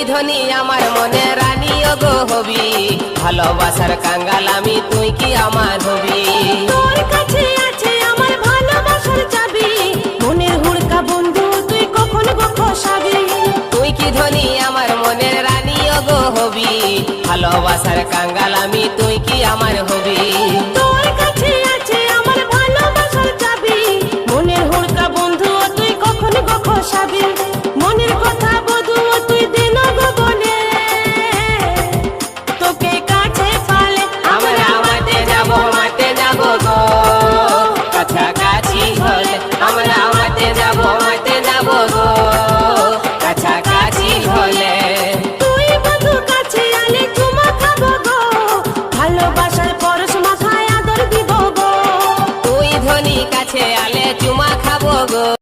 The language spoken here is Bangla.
কি ধনী আমার মনে রানী গো হবি, ভালোবাসার কাঙ্গাল আমি তুই কি আমার হবি। তোর কাছে আছে আমার ভালোবাসার চাবি, মনের হুড়কা বন্ধু তুই কখন গো খসাবি। তুই কি ধনী আমার মনের রানী গো হবি, ভালোবাসার কাঙ্গাল আমি তুই কি আমার হবি। তোর কাছে আছে আমার ভালোবাসার চাবি, মনের হুড়কা বন্ধু তুই কখন গো খসাবি। মনের কথা বধু তুই দিন গো বলে, তোকে কাছে পালে আমরা মাঠে যাব গো, কাছাকাছি হলে আমরা মাঠে যাব গো, কাছাকাছি হলে। তুই বন্ধু কাছে আলে চুমা খাবো গো, ভালোবাসার পরশ মাথায় আদর দিব গো। তুই ধনী কাছে আলে চুমা খাবো গো।